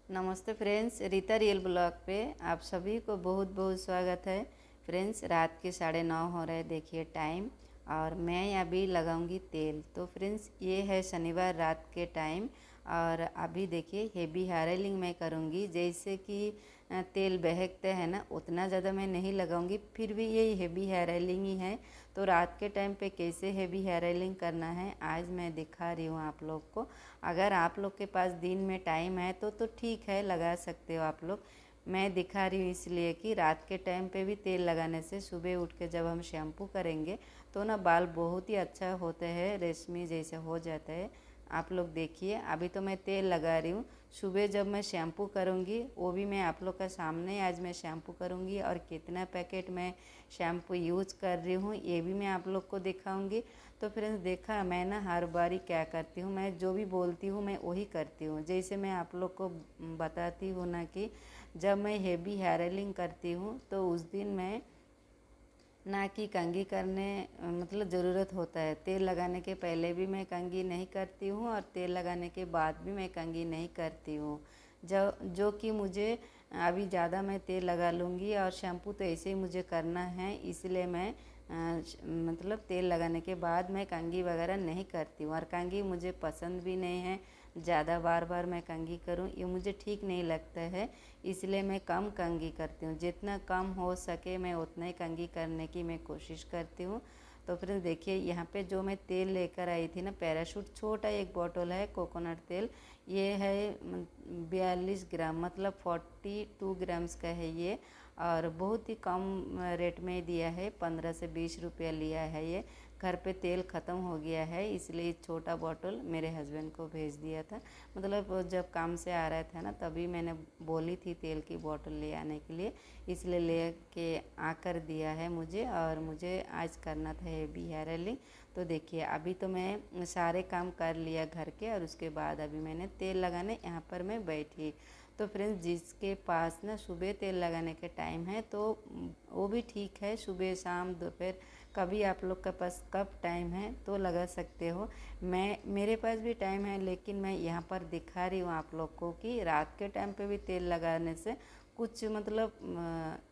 नमस्ते friends, Rita real blog पे आप सभी को बहुत बहुत स्वागत है। फ्रेंड्स, रात के 9:30 हो रहे, देखिए टाइम। और मैं अभी लगाऊंगी तेल। तो फ्रेंड्स, ये है शनिवार रात के टाइम। और अभी देखिए हेवी हेयर ऑयलिंग मैं करूँगी। जैसे कि तेल बहकते हैं ना, उतना ज़्यादा मैं नहीं लगाऊंगी, फिर भी यही हेवी हेयर ऑयलिंग ही है। तो रात के टाइम पे कैसे हेवी हेयर ऑयलिंग करना है आज मैं दिखा रही हूँ आप लोग को। अगर आप लोग के पास दिन में टाइम है तो ठीक है, लगा सकते हो आप लोग। मैं दिखा रही हूँ इसलिए कि रात के टाइम पे भी तेल लगाने से सुबह उठ के जब हम शैम्पू करेंगे तो ना बाल बहुत ही अच्छा होते हैं, रेशमी जैसे हो जाता है। आप लोग देखिए, अभी तो मैं तेल लगा रही हूँ। सुबह जब मैं शैम्पू करूँगी वो भी मैं आप लोग का सामने आज मैं शैम्पू करूँगी, और कितना पैकेट मैं शैम्पू यूज़ कर रही हूँ ये भी मैं आप लोग को दिखाऊँगी। तो फ्रेंड्स, देखा मैं ना हर बारी क्या करती हूँ, मैं जो भी बोलती हूँ मैं वही करती हूँ। जैसे मैं आप लोग को बताती हूँ ना कि जब मैं हेवी हेयर ऑयलिंग करती हूँ तो उस दिन मैं ना कि कंघी करने मतलब ज़रूरत होता है। तेल लगाने के पहले भी मैं कंघी नहीं करती हूँ और तेल लगाने के बाद भी मैं कंघी नहीं करती हूँ। जो कि मुझे अभी ज़्यादा मैं तेल लगा लूँगी, और शैम्पू तो ऐसे ही मुझे करना है, इसलिए मैं मतलब तेल लगाने के बाद मैं कंघी वगैरह नहीं करती हूँ। और कंघी मुझे पसंद भी नहीं है, ज़्यादा बार बार मैं कंघी करूँ ये मुझे ठीक नहीं लगता है। इसलिए मैं कम कंघी करती हूँ, जितना कम हो सके मैं उतना ही कंघी करने की मैं कोशिश करती हूँ। तो फिर देखिए यहाँ पे जो मैं तेल लेकर आई थी ना, पैराशूट छोटा एक बॉटल है कोकोनट तेल। ये है 42 ग्राम, मतलब 42 ग्राम्स का है ये। और बहुत ही कम रेट में दिया है, 15 से 20 रुपया लिया है ये। घर पे तेल ख़त्म हो गया है, इसलिए छोटा बॉटल मेरे हस्बैंड को भेज दिया था। मतलब जब काम से आ रहा था ना, तभी मैंने बोली थी तेल की बोतल ले आने के लिए, इसलिए ले के आकर दिया है मुझे। और मुझे आज करना था हेवी हेयर ऑयलिंग। तो देखिए अभी तो मैं सारे काम कर लिया घर के, और उसके बाद अभी मैंने तेल लगाने यहाँ पर मैं बैठी। तो फ्रेंड्स, जिसके पास ना सुबह तेल लगाने के टाइम है तो वो भी ठीक है, सुबह शाम दोपहर कभी आप लोग के पास कब टाइम है तो लगा सकते हो। मेरे पास भी टाइम है, लेकिन मैं यहाँ पर दिखा रही हूँ आप लोग को कि रात के टाइम पे भी तेल लगाने से कुछ मतलब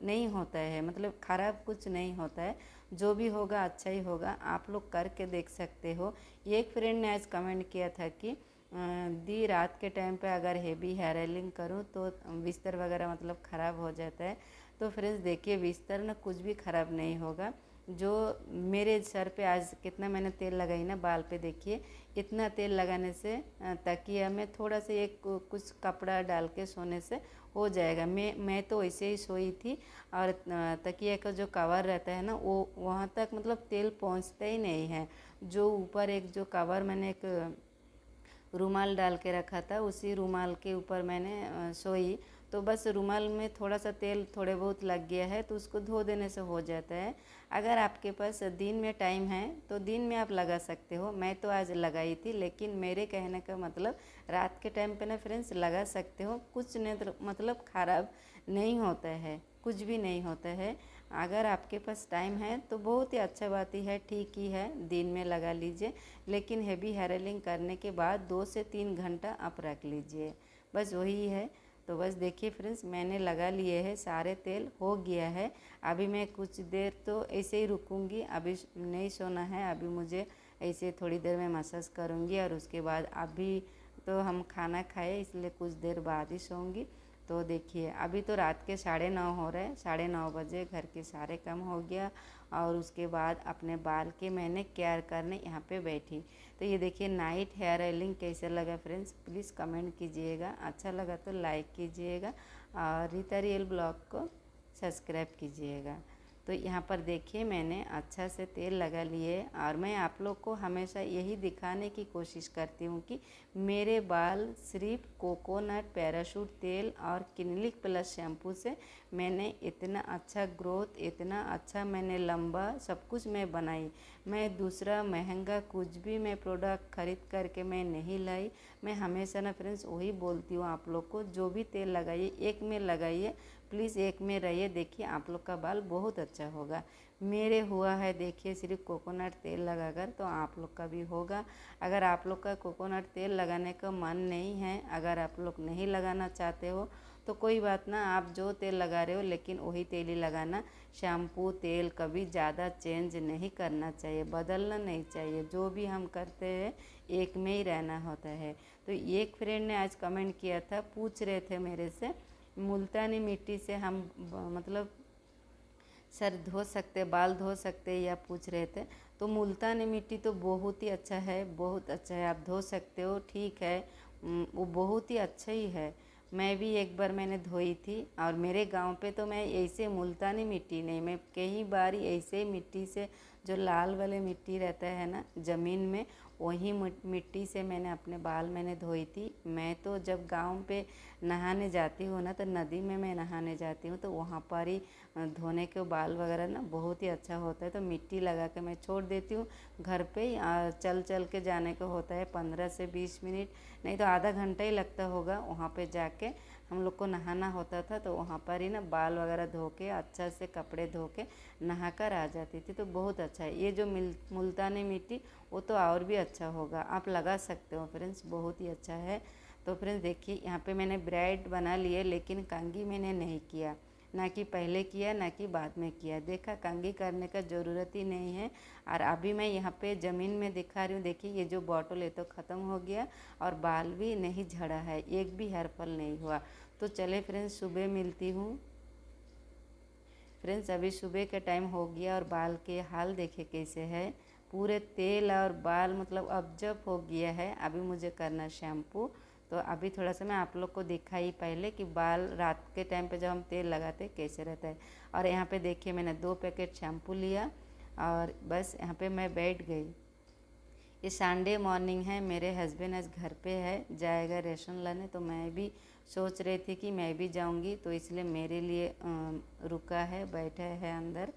नहीं होता है, मतलब ख़राब कुछ नहीं होता है। जो भी होगा अच्छा ही होगा, आप लोग करके देख सकते हो। एक फ्रेंड ने आज कमेंट किया था कि दी रात के टाइम पे अगर हेवी हेयर ऑयलिंग करूँ तो बिस्तर वगैरह मतलब ख़राब हो जाता है। तो फ्रेंड्स देखिए, बिस्तर ना कुछ भी ख़राब नहीं होगा। जो मेरे सर पे आज कितना मैंने तेल लगाई ना बाल पे, देखिए इतना तेल लगाने से तकिया में थोड़ा सा एक कुछ कपड़ा डाल के सोने से हो जाएगा। मैं तो ऐसे ही सोई थी, और तकिया का जो कवर रहता है ना वो वहाँ तक मतलब तेल पहुँचता ही नहीं है। जो ऊपर एक जो कवर मैंने एक रुमाल डाल के रखा था, उसी रुमाल के ऊपर मैंने सोई। तो बस रुमाल में थोड़ा सा तेल थोड़े बहुत लग गया है तो उसको धो देने से हो जाता है। अगर आपके पास दिन में टाइम है तो दिन में आप लगा सकते हो। मैं तो आज लगाई थी, लेकिन मेरे कहने का मतलब रात के टाइम पे ना फ्रेंड्स लगा सकते हो, कुछ नहीं मतलब ख़राब नहीं होता है, कुछ भी नहीं होता है। अगर आपके पास टाइम है तो बहुत ही अच्छा बात ही है, ठीक ही है, दिन में लगा लीजिए। लेकिन हेवी हेयर ऑयलिंग करने के बाद 2 से 3 घंटा आप रख लीजिए, बस वही है। तो बस देखिए फ्रेंड्स, मैंने लगा लिए हैं, सारे तेल हो गया है। अभी मैं कुछ देर तो ऐसे ही रुकूंगी, अभी नहीं सोना है। अभी मुझे ऐसे थोड़ी देर में मसाज करूंगी, और उसके बाद अभी तो हम खाना खाए इसलिए कुछ देर बाद ही सोऊंगी। तो देखिए अभी तो रात के 9:30 हो रहे हैं, 9:30 बजे घर के सारे काम हो गया, और उसके बाद अपने बाल के मैंने केयर करने यहाँ पे बैठी। तो ये देखिए नाइट हेयर ऑयलिंग कैसे लगा फ्रेंड्स, प्लीज़ कमेंट कीजिएगा, अच्छा लगा तो लाइक कीजिएगा, और रीता रियल ब्लॉग को सब्सक्राइब कीजिएगा। तो यहाँ पर देखिए मैंने अच्छा से तेल लगा लिए, और मैं आप लोग को हमेशा यही दिखाने की कोशिश करती हूँ कि मेरे बाल सिर्फ कोकोनट पैराशूट तेल और क्लिनिक प्लस शैम्पू से मैंने इतना अच्छा ग्रोथ, इतना अच्छा मैंने लंबा सब कुछ मैं बनाई। मैं दूसरा महंगा कुछ भी मैं प्रोडक्ट खरीद करके मैं नहीं लाई। मैं हमेशा ना फ्रेंड्स वही बोलती हूँ आप लोग को, जो भी तेल लगाइए एक में लगाइए, प्लीज़ एक में रहिए, देखिए आप लोग का बाल बहुत अच्छा होगा। मेरे हुआ है देखिए सिर्फ कोकोनट तेल लगाकर, तो आप लोग का भी होगा। अगर आप लोग का कोकोनट तेल लगाने का मन नहीं है, अगर आप लोग नहीं लगाना चाहते हो तो कोई बात ना, आप जो तेल लगा रहे हो लेकिन वही तेल ही लगाना। शैम्पू तेल कभी ज़्यादा चेंज नहीं करना चाहिए, बदलना नहीं चाहिए। जो भी हम करते हैं एक में ही रहना होता है। तो एक फ्रेंड ने आज कमेंट किया था, पूछ रहे थे मेरे से मुल्तानी मिट्टी से हम मतलब सर धो सकते, बाल धो सकते या पूछ रहे थे। तो मुल्तानी मिट्टी तो बहुत ही अच्छा है, बहुत अच्छा है, आप धो सकते हो, ठीक है। वो बहुत ही अच्छा ही है। मैं भी एक बार मैंने धोई थी, और मेरे गांव पे तो मैं ऐसे मुल्तानी मिट्टी नहीं, मैं कई बार ऐसे मिट्टी से, जो लाल वाले मिट्टी रहता है ना ज़मीन में, वही मिट्टी से मैंने अपने बाल मैंने धोई थी। मैं तो जब गांव पे नहाने जाती हूँ ना, तो नदी में मैं नहाने जाती हूँ, तो वहाँ पर ही धोने के बाल वगैरह ना बहुत ही अच्छा होता है। तो मिट्टी लगा के मैं छोड़ देती हूँ घर पे ही। चल चल के जाने को होता है 15 से 20 मिनट, नहीं तो आधा घंटा ही लगता होगा। वहाँ पे जाके हम लोग को नहाना होता था, तो वहाँ पर ही ना बाल वगैरह धो के अच्छा से कपड़े धो के नहा कर आ जाती थी। तो बहुत अच्छा है ये जो मुल्तानी मिट्टी, वो तो और भी अच्छा होगा, आप लगा सकते हो फ्रेंड्स, बहुत ही अच्छा है। तो फ्रेंड्स देखिए यहाँ पे मैंने ब्रेड बना लिए, लेकिन कंघी मैंने नहीं किया, ना कि पहले किया ना कि बाद में किया। देखा, कंघी करने का ज़रूरत ही नहीं है। और अभी मैं यहाँ पे ज़मीन में दिखा रही हूँ, देखिए ये जो बॉटल है तो ख़त्म हो गया, और बाल भी नहीं झड़ा है, एक भी हेयर फॉल नहीं हुआ। तो चले फ्रेंड्स, सुबह मिलती हूँ। फ्रेंड्स अभी सुबह के टाइम हो गया, और बाल के हाल देखे कैसे है, पूरे तेल और बाल मतलब अब जब हो गया है। अभी मुझे करना शैम्पू। तो अभी थोड़ा सा मैं आप लोग को दिखाई पहले कि बाल रात के टाइम पे जब हम तेल लगाते कैसे रहता है। और यहाँ पे देखिए मैंने 2 पैकेट शैम्पू लिया, और बस यहाँ पे मैं बैठ गई। ये संडे मॉर्निंग है, मेरे हस्बैंड आज घर पे है, जाएगा रेशन लाने, तो मैं भी सोच रही थी कि मैं भी जाऊंगी, तो इसलिए मेरे लिए रुका है, बैठा है अंदर।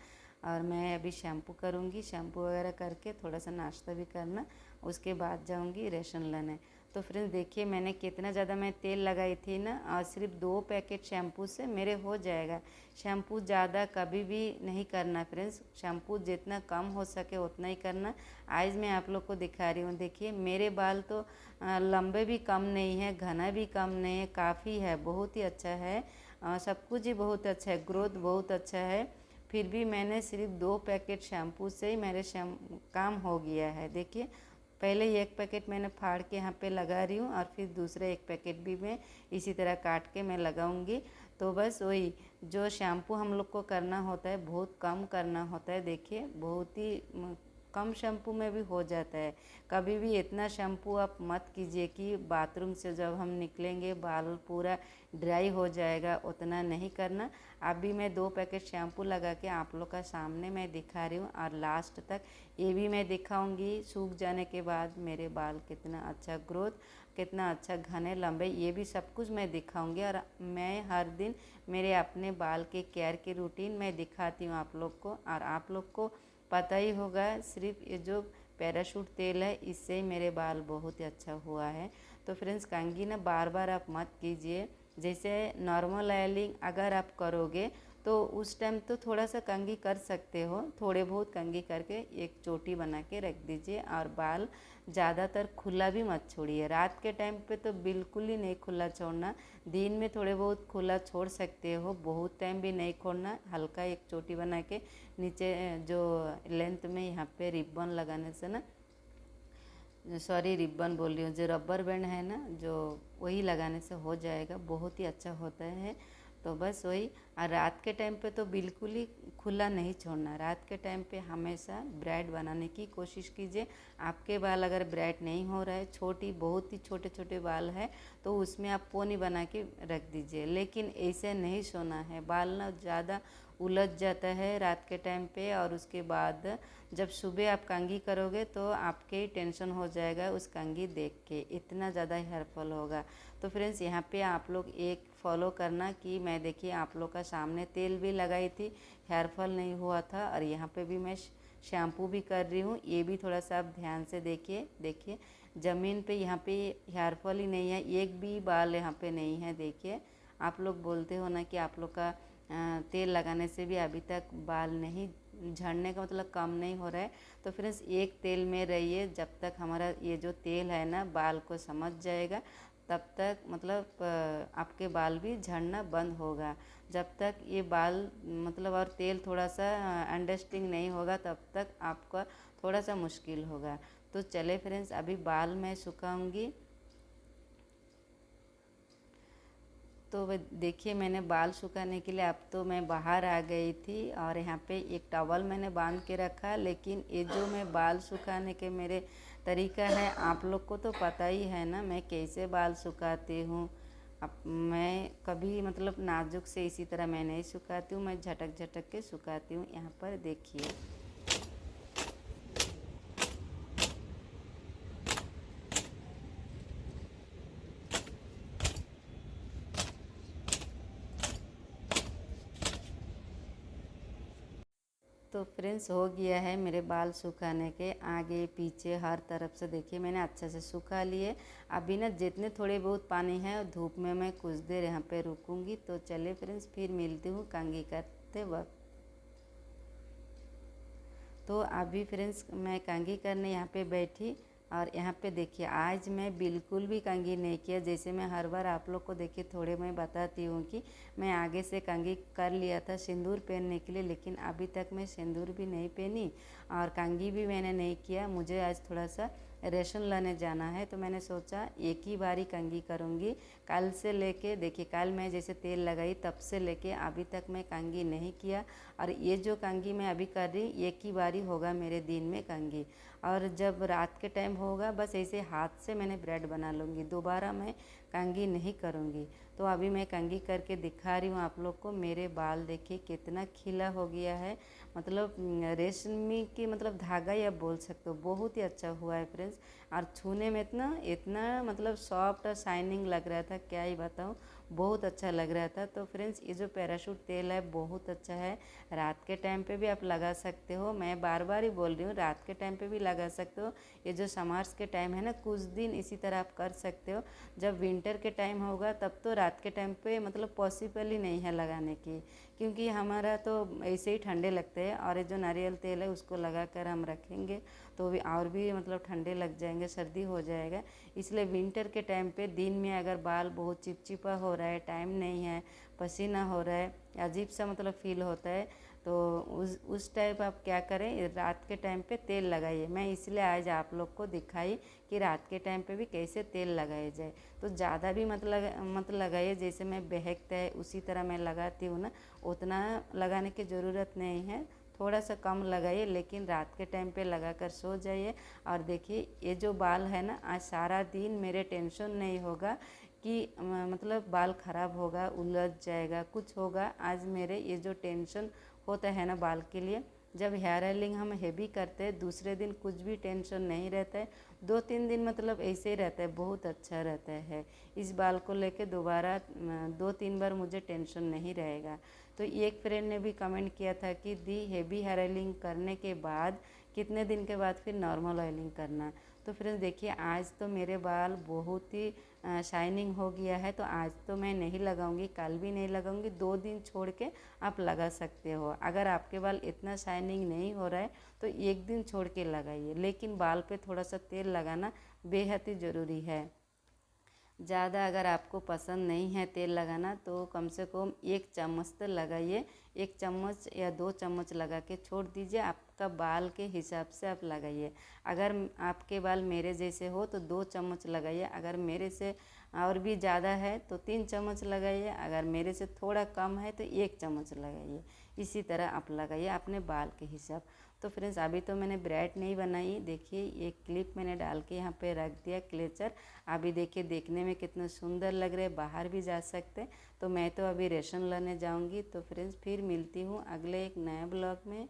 और मैं अभी शैम्पू करूंगी, शैम्पू वगैरह करके थोड़ा सा नाश्ता भी करना, उसके बाद जाऊंगी रेशन लाने। तो फ्रेंड्स देखिए मैंने कितना ज़्यादा मैं तेल लगाई थी ना, और सिर्फ 2 पैकेट शैम्पू से मेरे हो जाएगा। शैम्पू ज़्यादा कभी भी नहीं करना फ्रेंड्स, शैम्पू जितना कम हो सके उतना ही करना। आज मैं आप लोग को दिखा रही हूँ, देखिए मेरे बाल तो लंबे भी कम नहीं है, घना भी कम नहीं है, काफ़ी है, बहुत ही अच्छा है। सब कुछ ही बहुत अच्छा है, ग्रोथ बहुत अच्छा है। फिर भी मैंने सिर्फ 2 पैकेट शैम्पू से ही मेरे काम हो गया है। देखिए पहले 1 पैकेट मैंने फाड़ के यहाँ पे लगा रही हूँ, और फिर दूसरा 1 पैकेट भी मैं इसी तरह काट के मैं लगाऊंगी। तो बस वही जो शैम्पू हम लोग को करना होता है बहुत कम करना होता है। देखिए बहुत ही कम शैम्पू में भी हो जाता है। कभी भी इतना शैम्पू आप मत कीजिए कि बाथरूम से जब हम निकलेंगे बाल पूरा ड्राई हो जाएगा, उतना नहीं करना। अभी मैं 2 पैकेट शैम्पू लगा के आप लोग का सामने मैं दिखा रही हूँ, और लास्ट तक ये भी मैं दिखाऊंगी सूख जाने के बाद मेरे बाल कितना अच्छा ग्रोथ, कितना अच्छा घने लंबे, ये भी सब कुछ मैं दिखाऊंगी। और मैं हर दिन मेरे अपने बाल के केयर की रूटीन मैं दिखाती हूँ आप लोग को। और आप लोग को पता ही होगा, सिर्फ ये जो पैराशूट तेल है इससे ही मेरे बाल बहुत ही अच्छा हुआ है। तो फ्रेंड्स कंघी ना बार बार आप मत कीजिए, जैसे नॉर्मल ऑयलिंग अगर आप करोगे तो उस टाइम तो थोड़ा सा कंघी कर सकते हो, थोड़े बहुत कंघी करके एक चोटी बना के रख दीजिए। और बाल ज़्यादातर खुला भी मत छोड़िए, रात के टाइम पे तो बिल्कुल ही नहीं खुला छोड़ना। दिन में थोड़े बहुत खुला छोड़ सकते हो, बहुत टाइम भी नहीं छोड़ना। हल्का एक चोटी बना के नीचे जो लेंथ में यहाँ पे रिबन लगाने से ना, सॉरी रिबन बोल रही हूँ, जो रबर बैंड है ना जो, वही लगाने से हो जाएगा, बहुत ही अच्छा होता है। तो बस वही। और रात के टाइम पे तो बिल्कुल ही खुला नहीं छोड़ना, रात के टाइम पे हमेशा ब्रेड बनाने की कोशिश कीजिए। आपके बाल अगर ब्रेड नहीं हो रहा है, छोटी बहुत ही छोटे छोटे बाल है, तो उसमें आप पोनी बना के रख दीजिए, लेकिन ऐसे नहीं सोना है। बाल ना ज़्यादा उलझ जाता है रात के टाइम पे, और उसके बाद जब सुबह आप कंघी करोगे तो आपके टेंशन हो जाएगा उस कंघी देख के, इतना ज़्यादा हेयर फॉल होगा। तो फ्रेंड्स यहाँ पे आप लोग एक फॉलो करना कि मैं देखिए आप लोग का सामने तेल भी लगाई थी, हेयर फॉल नहीं हुआ था। और यहाँ पे भी मैं शैम्पू भी कर रही हूँ, ये भी थोड़ा सा आप ध्यान से देखिए। देखिए ज़मीन पे यहाँ पे हेयर फॉल ही नहीं है, एक भी बाल यहाँ पे नहीं है। देखिए आप लोग बोलते हो ना कि आप लोग का तेल लगाने से भी अभी तक बाल नहीं झड़ने का मतलब कम नहीं हो रहा है। तो फ्रेंड्स एक तेल में रहिए, जब तक हमारा ये जो तेल है ना बाल को समझ जाएगा तब तक मतलब आपके बाल भी झड़ना बंद होगा। जब तक ये बाल मतलब और तेल थोड़ा सा अंडरस्टिंग नहीं होगा तब तक आपका थोड़ा सा मुश्किल होगा। तो चले फ्रेंड्स, अभी बाल मैं सुखाऊंगी। तो देखिए मैंने बाल सुखाने के लिए अब तो मैं बाहर आ गई थी और यहाँ पे एक टॉवल मैंने बांध के रखा। लेकिन ये जो मैं बाल सुखाने के मेरे तरीका है आप लोग को तो पता ही है ना मैं कैसे बाल सुखाती हूँ। अब मैं कभी मतलब नाजुक से इसी तरह मैं नहीं सुखाती हूँ, मैं झटक झटक के सुखाती हूँ। यहाँ पर देखिए तो फ्रेंड्स हो गया है मेरे बाल सुखाने के, आगे पीछे हर तरफ से देखिए मैंने अच्छे से सुखा लिए। अभी ना जितने थोड़े बहुत पानी है धूप में मैं कुछ देर यहाँ पे रुकूंगी। तो चलिए फ्रेंड्स फिर मिलती हूँ कंघी करते वक्त। तो अभी फ्रेंड्स मैं कंघी करने यहाँ पे बैठी और यहाँ पे देखिए आज मैं बिल्कुल भी कंघी नहीं किया। जैसे मैं हर बार आप लोग को देखिए थोड़े मैं बताती हूँ कि मैं आगे से कंघी कर लिया था सिंदूर पहनने के लिए, लेकिन अभी तक मैं सिंदूर भी नहीं पहनी और कंघी भी मैंने नहीं किया। मुझे आज थोड़ा सा रेशन लाने जाना है तो मैंने सोचा एक ही बारी कंघी करूँगी। कल से लेके देखिए कल मैं जैसे तेल लगाई तब से लेके अभी तक मैं कंघी नहीं किया। और ये जो कंघी मैं अभी कर रही एक ही बारी होगा मेरे दिन में कंघी। और जब रात के टाइम होगा बस ऐसे हाथ से मैंने ब्रेड बना लूँगी, दोबारा मैं कंघी नहीं करूँगी। तो अभी मैं कंघी करके दिखा रही हूँ आप लोग को। मेरे बाल देखिए कितना खिला हो गया है, मतलब रेशमी की मतलब धागा या बोल सकते हो, बहुत ही अच्छा हुआ है फ्रेंड्स। और छूने में इतना इतना मतलब सॉफ्ट और शाइनिंग लग रहा था, क्या ही बताऊँ, बहुत अच्छा लग रहा था। तो फ्रेंड्स ये जो पैराशूट तेल है बहुत अच्छा है, रात के टाइम पे भी आप लगा सकते हो। मैं बार बार ही बोल रही हूँ रात के टाइम पे भी लगा सकते हो। ये जो समर्स के टाइम है ना कुछ दिन इसी तरह आप कर सकते हो। जब विंटर के टाइम होगा तब तो रात के टाइम पे मतलब पॉसिबल ही नहीं है लगाने की, क्योंकि हमारा तो ऐसे ही ठंडे लगते हैं। और ये जो नारियल तेल है उसको लगा कर हम रखेंगे तो भी और भी मतलब ठंडे लग जाएंगे, सर्दी हो जाएगा। इसलिए विंटर के टाइम पे दिन में अगर बाल बहुत चिपचिपा हो रहा है, टाइम नहीं है, पसीना हो रहा है, अजीब सा मतलब फील होता है, तो उस टाइप आप क्या करें रात के टाइम पे तेल लगाइए। मैं इसलिए आज आप लोग को दिखाई कि रात के टाइम पे भी कैसे तेल लगाया जाए। तो ज़्यादा भी मत लगाइए, जैसे मैं बहकता है उसी तरह मैं लगाती हूँ ना, उतना लगाने की ज़रूरत नहीं है, थोड़ा सा कम लगाइए। लेकिन रात के टाइम पे लगा कर सो जाइए। और देखिए ये जो बाल है ना आज सारा दिन मेरे टेंशन नहीं होगा कि मतलब बाल ख़राब होगा, उलझ जाएगा, कुछ होगा। आज मेरे ये जो टेंशन होता है ना बाल के लिए, जब हेयर ऑयलिंग हम हेवी करते हैं दूसरे दिन कुछ भी टेंशन नहीं रहता है, 2-3 दिन मतलब ऐसे ही रहता है, बहुत अच्छा रहता है। इस बाल को लेके दोबारा 2-3 बार मुझे टेंशन नहीं रहेगा। तो एक फ्रेंड ने भी कमेंट किया था कि दी हेवी हेयर ऑयलिंग करने के बाद कितने दिन के बाद फिर नॉर्मल ऑयलिंग करना। तो फ्रेंड्स देखिए आज तो मेरे बाल बहुत ही शाइनिंग हो गया है, तो आज तो मैं नहीं लगाऊंगी, कल भी नहीं लगाऊंगी, 2 दिन छोड़ के आप लगा सकते हो। अगर आपके बाल इतना शाइनिंग नहीं हो रहा है तो 1 दिन छोड़ के लगाइए, लेकिन बाल पे थोड़ा सा तेल लगाना बेहद ही ज़रूरी है। ज़्यादा अगर आपको पसंद नहीं है तेल लगाना तो कम से कम 1 चम्मच तो लगाइए, 1 चम्मच या 2 चम्मच लगा के छोड़ दीजिए। आपका बाल के हिसाब से आप लगाइए। अगर आपके बाल मेरे जैसे हो तो 2 चम्मच लगाइए, अगर मेरे से और भी ज़्यादा है तो 3 चम्मच लगाइए, अगर मेरे से थोड़ा कम है तो 1 चम्मच लगाइए। इसी तरह आप लगाइए अपने बाल के हिसाब। तो फ्रेंड्स अभी तो मैंने ब्रेड नहीं बनाई, देखिए ये क्लिप मैंने डाल के यहाँ पे रख दिया क्लेचर। अभी देखिए देखने में कितना सुंदर लग रहा है, बाहर भी जा सकते हैं। तो मैं तो अभी रेशन लाने जाऊँगी। तो फ्रेंड्स फिर मिलती हूँ अगले एक नए ब्लॉग में।